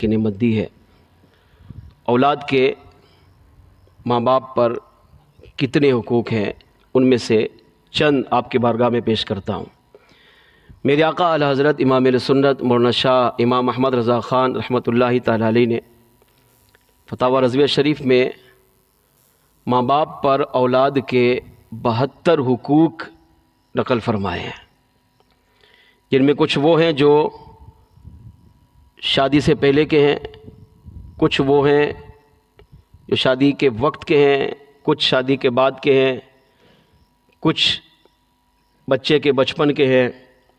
کی نعمت دی ہے۔ اولاد کے ماں باپ پر کتنے حقوق ہیں، ان میں سے چند آپ کی بارگاہ میں پیش کرتا ہوں۔ میرے آقا اعلی حضرت امام اہل سنت مولانا شاہ امام احمد رضا خان رحمۃ اللہ تعالی علیہ نے فتاوی رضویہ شریف میں ماں باپ پر اولاد کے 72 حقوق نقل فرمائے ہیں، جن میں کچھ وہ ہیں جو شادی سے پہلے کے ہیں، کچھ وہ ہیں جو شادی کے وقت کے ہیں، کچھ شادی کے بعد کے ہیں، کچھ بچے کے بچپن کے ہیں،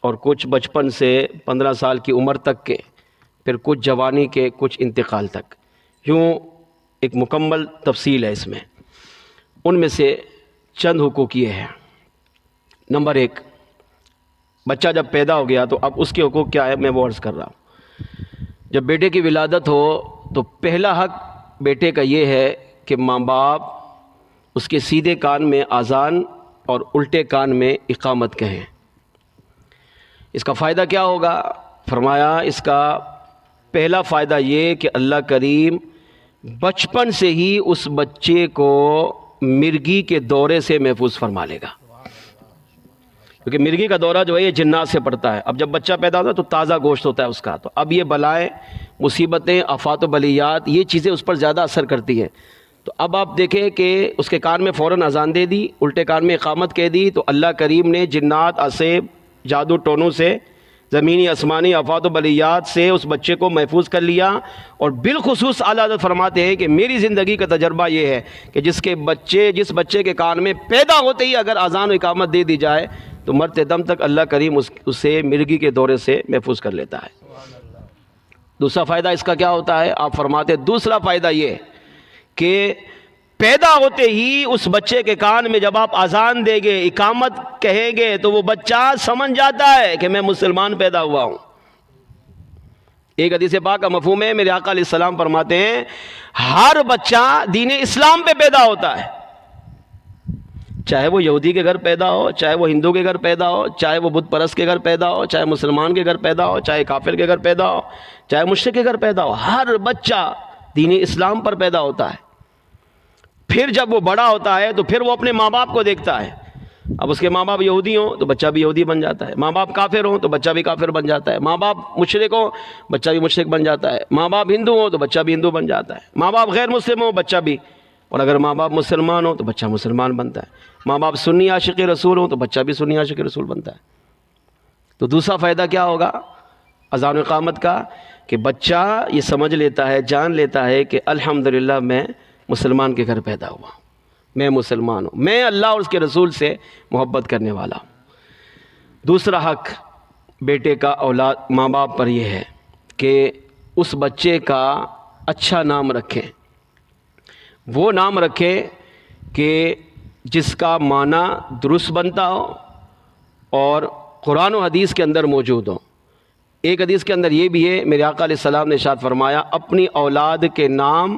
اور کچھ بچپن سے 15 سال کی عمر تک کے، پھر کچھ جوانی کے، کچھ انتقال تک۔ یوں ایک مکمل تفصیل ہے اس میں۔ ان میں سے چند حقوق یہ ہیں۔ نمبر 1، بچہ جب پیدا ہو گیا تو اب اس کے حقوق کیا ہے، میں وہ عرض کر رہا ہوں۔ جب بیٹے کی ولادت ہو تو پہلا حق بیٹے کا یہ ہے کہ ماں باپ اس کے سیدھے کان میں اذان اور الٹے کان میں اقامت کہیں۔ اس کا فائدہ کیا ہوگا؟ فرمایا اس کا پہلا فائدہ یہ کہ اللہ کریم بچپن سے ہی اس بچے کو مرگی کے دورے سے محفوظ فرما لے گا، کیونکہ مرگی کا دورہ جو ہے یہ جنات سے پڑتا ہے۔ اب جب بچہ پیدا ہوتا ہے تو تازہ گوشت ہوتا ہے اس کا، تو اب یہ بلائیں، مصیبتیں، آفات و بلیات، یہ چیزیں اس پر زیادہ اثر کرتی ہیں۔ تو اب آپ دیکھیں کہ اس کے کان میں فوراً اذان دے دی، الٹے کان میں اقامت کہہ دی، تو اللہ کریم نے جنات، عصیب، جادو ٹونوں سے، زمینی آسمانی آفات و بلیات سے اس بچے کو محفوظ کر لیا۔ اور بالخصوص اعلیٰ حضرت فرماتے ہیں کہ میری زندگی کا تجربہ یہ ہے کہ جس بچے کے کان میں پیدا ہوتے ہی اگر اذان و اقامت دے دی جائے تو مرتے دم تک اللہ کریم اسے مرگی کے دورے سے محفوظ کر لیتا ہے۔ دوسرا فائدہ اس کا کیا ہوتا ہے؟ آپ فرماتے ہیں دوسرا فائدہ یہ کہ پیدا ہوتے ہی اس بچے کے کان میں جب آپ اذان دیں گے، اقامت کہیں گے، تو وہ بچہ سمجھ جاتا ہے کہ میں مسلمان پیدا ہوا ہوں۔ ایک حدیث پاک کا مفہوم ہے، میرے آقا علیہ السلام فرماتے ہیں ہر بچہ دین اسلام پہ پیدا ہوتا ہے، چاہے وہ یہودی کے گھر پیدا ہو، چاہے وہ ہندو کے گھر پیدا ہو، چاہے وہ بت پرست کے گھر پیدا ہو، چاہے مسلمان کے گھر پیدا ہو، چاہے کافر کے گھر پیدا ہو، چاہے مشرک کے گھر پیدا ہو، ہر بچہ دین اسلام پر پیدا ہوتا ہے۔ پھر جب وہ بڑا ہوتا ہے تو پھر وہ اپنے ماں باپ کو دیکھتا ہے۔ اب اس کے ماں باپ یہودی ہوں تو بچہ بھی یہودی بن جاتا ہے، ماں باپ کافر ہوں تو بچہ بھی کافر بن جاتا ہے، ماں باپ مشرک ہوں بچہ بھی مشرک بن جاتا ہے، ماں باپ ہندو ہوں تو بچہ بھی ہندو بن جاتا ہے، ماں باپ غیر مسلم ہوں بچہ بھی، اور اگر ماں باپ مسلمان ہوں تو بچہ مسلمان بنتا ہے، ماں باپ سنی عاشق رسول ہوں تو بچہ بھی سنی عاشق رسول بنتا ہے۔ تو دوسرا فائدہ کیا ہوگا اذان و اقامت کا؟ کہ بچہ یہ سمجھ لیتا ہے، جان لیتا ہے کہ الحمدللہ میں مسلمان کے گھر پیدا ہوا، میں مسلمان ہوں، میں اللہ اور اس کے رسول سے محبت کرنے والا ہوں۔ دوسرا حق بیٹے کا ماں باپ پر یہ ہے کہ اس بچے کا اچھا نام رکھیں، وہ نام رکھیں کہ جس کا معنی درست بنتا ہو اور قرآن و حدیث کے اندر موجود ہو۔ ایک حدیث کے اندر یہ بھی ہے، میرے آقا علیہ السلام نے ارشاد فرمایا اپنی اولاد کے نام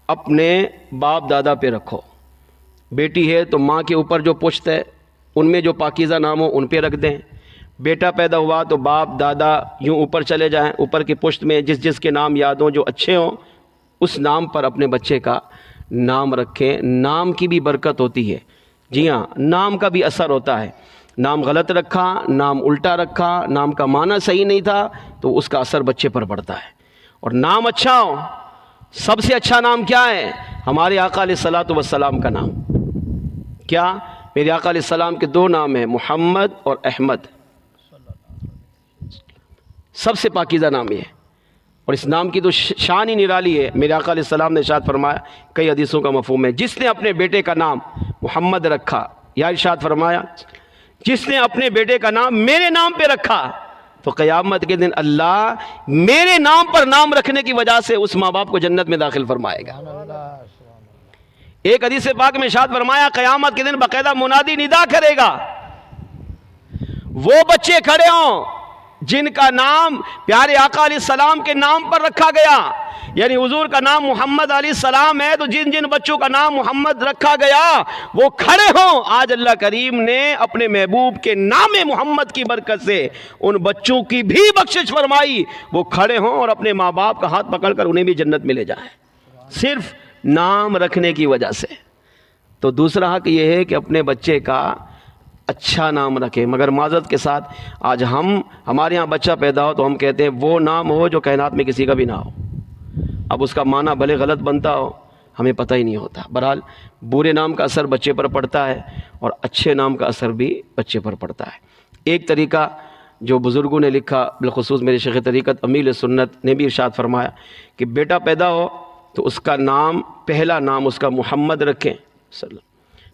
اپنے باپ دادا پہ رکھو۔ بیٹی ہے تو ماں کے اوپر جو پشت ہے ان میں جو پاکیزہ نام ہو ان پہ رکھ دیں، بیٹا پیدا ہوا تو باپ دادا یوں اوپر چلے جائیں، اوپر کی پشت میں جس کے نام یاد ہوں، جو اچھے ہوں، اس نام پر اپنے بچے کا نام رکھیں۔ نام کی بھی برکت ہوتی ہے، جی ہاں، نام کا بھی اثر ہوتا ہے۔ نام غلط رکھا، نام الٹا رکھا، نام کا معنی صحیح نہیں تھا تو اس کا اثر بچے پر پڑتا ہے۔ اور نام اچھا ہو، سب سے اچھا نام کیا ہے؟ ہمارے آقا علیہ الصلوۃ والسلام کا نام۔ کیا؟ میرے آقا علیہ السلام کے 2 نام ہیں، محمد اور احمد، سب سے پاکیزہ نام یہ ہے، اور اس نام کی تو شان ہی نرالی ہے۔ میرے آقا علیہ السلام نے ارشاد فرمایا، کئی حدیثوں کا مفہوم ہے، جس نے اپنے بیٹے کا نام محمد رکھا، یا ارشاد فرمایا جس نے اپنے بیٹے کا نام میرے نام پہ رکھا تو قیامت کے دن اللہ میرے نام پر نام رکھنے کی وجہ سے اس ماں باپ کو جنت میں داخل فرمائے گا۔ ایک حدیث پاک میں ارشاد فرمایا قیامت کے دن باقاعدہ منادی ندا کرے گا، وہ بچے کھڑے ہوں جن کا نام پیارے آقا علیہ السلام کے نام پر رکھا گیا، یعنی حضور کا نام محمد علیہ السلام ہے، تو جن جن بچوں کا نام محمد رکھا گیا وہ کھڑے ہوں۔ آج اللہ کریم نے اپنے محبوب کے نام محمد کی برکت سے ان بچوں کی بھی بخشش فرمائی، وہ کھڑے ہوں اور اپنے ماں باپ کا ہاتھ پکڑ کر انہیں بھی جنت میں لے جائیں، صرف نام رکھنے کی وجہ سے۔ تو دوسرا حق یہ ہے کہ اپنے بچے کا اچھا نام رکھیں، مگر معذرت کے ساتھ آج ہمارے ہاں بچہ پیدا ہو تو ہم کہتے ہیں وہ نام ہو جو کائنات میں کسی کا بھی نہ ہو۔ اب اس کا معنی بھلے غلط بنتا ہو، ہمیں پتہ ہی نہیں ہوتا۔ بہرحال برے نام کا اثر بچے پر پڑتا ہے اور اچھے نام کا اثر بھی بچے پر پڑتا ہے۔ ایک طریقہ جو بزرگوں نے لکھا، بالخصوص میرے شیخ طریقت امیل سنت نے بھی ارشاد فرمایا کہ بیٹا پیدا ہو تو اس کا نام، پہلا نام اس کا محمد رکھیں،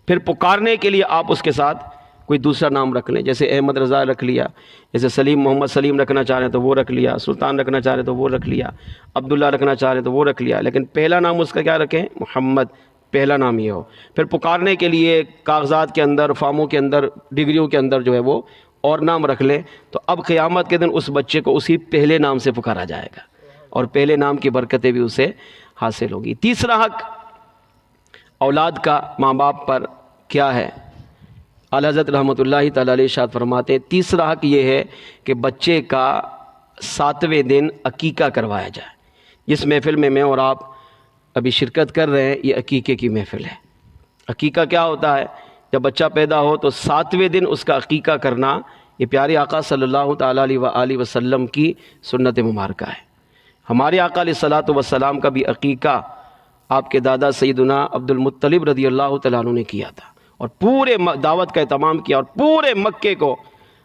پھر پکارنے کے لیے آپ اس کے ساتھ کوئی دوسرا نام رکھ لیں، جیسے احمد رضا رکھ لیا، جیسے سلیم محمد سلیم رکھنا چاہ رہے ہیں تو وہ رکھ لیا، سلطان رکھنا چاہ رہے ہیں تو وہ رکھ لیا، عبداللہ رکھنا چاہ رہے ہیں تو وہ رکھ لیا، لیکن پہلا نام اس کا کیا رکھیں؟ محمد، پہلا نام یہ ہو۔ پھر پکارنے کے لیے کاغذات کے اندر، فارموں کے اندر، ڈگریوں کے اندر جو ہے وہ اور نام رکھ لیں، تو اب قیامت کے دن اس بچے کو اسی پہلے نام سے پکارا جائے گا اور پہلے نام کی برکتیں بھی اسے حاصل ہوگی۔ تیسرا حق اولاد کا ماں باپ پر کیا ہے؟ اعلیٰ حضرت رحمۃ اللہ تعالیٰ علیہ ارشاد فرماتے ہیں تیسرا حق یہ ہے کہ بچے کا 7ویں دن عقیقہ کروایا جائے۔ جس محفل میں اور آپ ابھی شرکت کر رہے ہیں یہ عقیقے کی محفل ہے۔ عقیقہ کیا ہوتا ہے؟ جب بچہ پیدا ہو تو 7ویں دن اس کا عقیقہ کرنا یہ پیارے آقا صلی اللہ تعالیٰ علیہ وسلم کی سنت مبارکہ ہے۔ ہمارے آقا علیہ الصلوۃ والسلام کا بھی عقیقہ آپ کے دادا سیدنا عبد المطلب رضی اللہ تعالیٰ عنہ نے کیا تھا، اور پورے دعوت کا اہتمام کیا، اور پورے مکے کو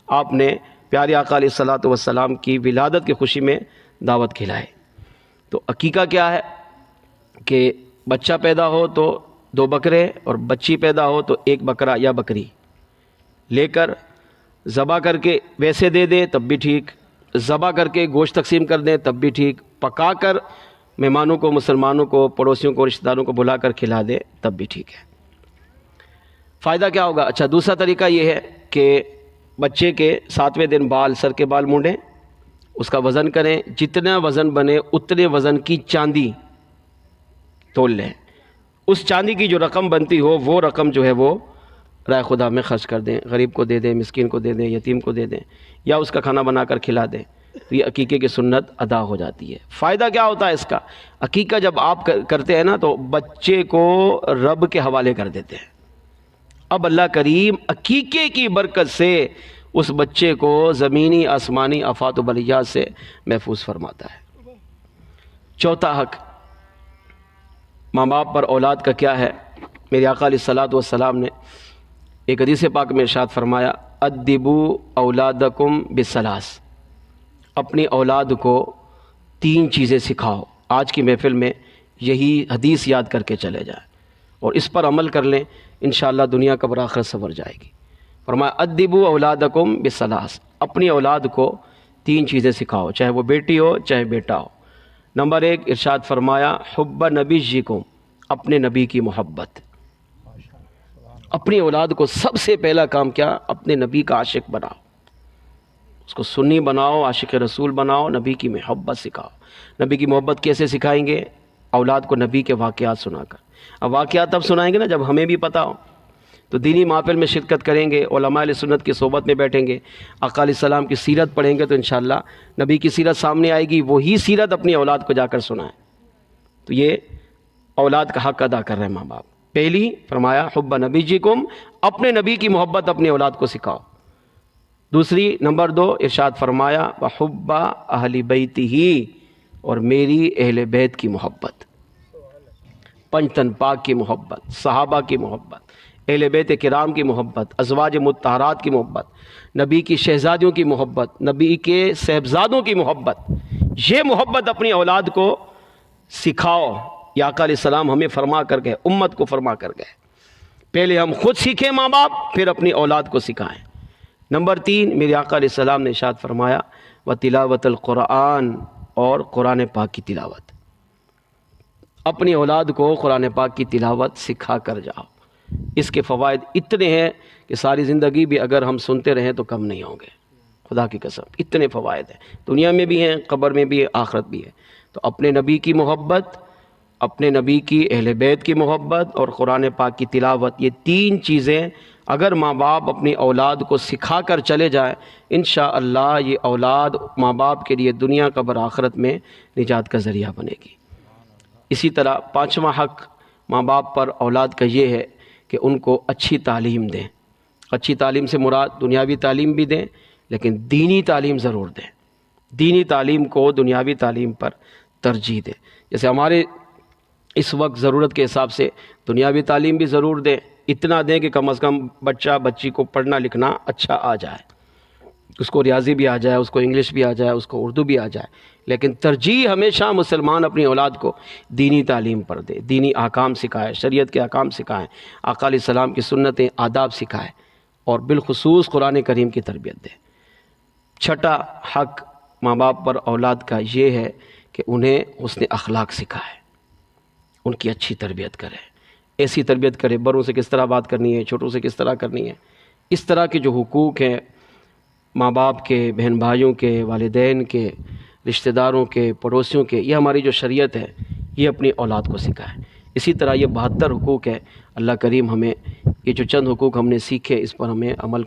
آپ نے پیارے آقا علیہ الصلوۃ والسلام کی ولادت کی خوشی میں دعوت کھلائے۔ تو عقیقہ کیا ہے کہ بچہ پیدا ہو تو 2 بکرے، اور بچی پیدا ہو تو 1 بکرا یا بکری لے کر ذبح کر کے ویسے دے دیں تب بھی ٹھیک، ذبح کر کے گوشت تقسیم کر دیں تب بھی ٹھیک، پکا کر مہمانوں کو، مسلمانوں کو، پڑوسیوں کو، رشتہ داروں کو بلا کر کھلا دیں تب بھی ٹھیک ہے۔ فائدہ کیا ہوگا؟ اچھا، دوسرا طریقہ یہ ہے کہ بچے کے 7ویں دن بال، سر کے بال مونڈیں، اس کا وزن کریں، جتنا وزن بنے اتنے وزن کی چاندی تول لیں، اس چاندی کی جو رقم بنتی ہو وہ رقم جو ہے وہ رائے خدا میں خرچ کر دیں، غریب کو دے دیں، مسکین کو دے دیں، یتیم کو دے دیں، یا اس کا کھانا بنا کر کھلا دیں، تو یہ عقیقے کی سنت ادا ہو جاتی ہے۔ فائدہ کیا ہوتا ہے اس کا؟ عقیقہ جب آپ کرتے ہیں نا تو بچے کو رب کے حوالے کر دیتے ہیں۔ اب اللہ کریم عقیقے کی برکت سے اس بچے کو زمینی آسمانی آفات و بلیات سے محفوظ فرماتا ہے۔ چوتھا حق ماں باپ پر اولاد کا کیا ہے؟ میرے آقا علیہ الصلوۃ والسلام نے ایک حدیث پاک میں ارشاد فرمایا ادبوا اولادکم بالثلاث، اپنی اولاد کو 3 چیزیں سکھاؤ۔ آج کی محفل میں یہی حدیث یاد کر کے چلے جائیں اور اس پر عمل کر لیں، انشاءاللہ دنیا کا بڑا آخرت سنور جائے گی۔ فرمایا ادبوا اولادکم بالثلاث، اپنی اولاد کو 3 چیزیں سکھاؤ، چاہے وہ بیٹی ہو چاہے بیٹا ہو۔ نمبر 1 ارشاد فرمایا حب نبیکم، اپنے نبی کی محبت۔ اپنی اولاد کو سب سے پہلا کام کیا؟ اپنے نبی کا عاشق بناؤ، اس کو سنی بناؤ، عاشق رسول بناؤ، نبی کی محبت سکھاؤ۔ نبی کی محبت کیسے سکھائیں گے؟ اولاد کو نبی کے واقعات سنا کر۔ اب واقعات تب سنائیں گے نا جب ہمیں بھی پتہ ہو، تو دینی محفل میں شرکت کریں گے، علماء علیہ سنت کی صحبت میں بیٹھیں گے، آقا علیہ السلام کی سیرت پڑھیں گے، تو انشاءاللہ نبی کی سیرت سامنے آئے گی، وہی سیرت اپنی اولاد کو جا کر سنائیں۔ تو یہ اولاد کا حق ادا کر رہے ہیں ماں باپ۔ پہلی فرمایا حب نبیکم، اپنے نبی کی محبت اپنی اولاد کو سکھاؤ۔ دوسری نمبر 2 ارشاد فرمایا وحب اہل بیتہ، اور میری اہل بیت کی محبت، پنجتن پاک کی محبت، صحابہ کی محبت، اہل بیت کرام کی محبت، ازواج مطہرات کی محبت، نبی کی شہزادیوں کی محبت، نبی کے صحبزادوں کی محبت، یہ محبت اپنی اولاد کو سکھاؤ۔ یا آقا علیہ السلام ہمیں فرما کر گئے، امت کو فرما کر گئے، پہلے ہم خود سیکھیں ماں باپ، پھر اپنی اولاد کو سکھائیں۔ نمبر 3 میرے آقا علیہ السلام نے ارشاد فرمایا وتلاوت القرآن، اور قرآن پاک کی تلاوت۔ اپنی اولاد کو قرآن پاک کی تلاوت سکھا کر جاؤ۔ اس کے فوائد اتنے ہیں کہ ساری زندگی بھی اگر ہم سنتے رہیں تو کم نہیں ہوں گے، خدا کی قسم اتنے فوائد ہیں، دنیا میں بھی ہیں، قبر میں بھی ہے، آخرت بھی ہے۔ تو اپنے نبی کی محبت، اپنے نبی کی اہل بیت کی محبت اور قرآن پاک کی تلاوت، یہ تین چیزیں اگر ماں باپ اپنی اولاد کو سکھا کر چلے جائیں، انشاءاللہ یہ اولاد ماں باپ کے لیے دنیا قبر آخرت میں نجات کا ذریعہ بنے گی۔ اسی طرح پانچواں حق ماں باپ پر اولاد کا یہ ہے کہ ان کو اچھی تعلیم دیں۔ اچھی تعلیم سے مراد دنیاوی تعلیم بھی دیں، لیکن دینی تعلیم ضرور دیں۔ دینی تعلیم کو دنیاوی تعلیم پر ترجیح دیں۔ جیسے ہمارے اس وقت ضرورت کے حساب سے دنیاوی تعلیم بھی ضرور دیں، اتنا دیں کہ کم از کم بچی کو پڑھنا لکھنا اچھا آ جائے، اس کو ریاضی بھی آ جائے، اس کو انگلش بھی آ جائے، اس کو اردو بھی آ جائے، لیکن ترجیح ہمیشہ مسلمان اپنی اولاد کو دینی تعلیم پر دے، دینی احکام سکھائے، شریعت کے احکام سکھائیں، آقا علیہ السلام کی سنتیں، آداب سکھائے، اور بالخصوص قرآن کریم کی تربیت دے۔ چھٹا حق ماں باپ پر اولاد کا یہ ہے کہ انہیں حسن اخلاق سکھائے، ان کی اچھی تربیت کرے، ایسی تربیت کرے، بڑوں سے کس طرح بات کرنی ہے، چھوٹوں سے کس طرح کرنی ہے۔ اس طرح کے جو حقوق ہیں ماں باپ کے، بہن بھائیوں کے، والدین کے، رشتہ داروں کے، پڑوسیوں کے، یہ ہماری جو شریعت ہے یہ اپنی اولاد کو سکھائے۔ اسی طرح یہ 72 حقوق ہے، اللہ کریم ہمیں یہ جو چند حقوق ہم نے سیکھے اس پر ہمیں عمل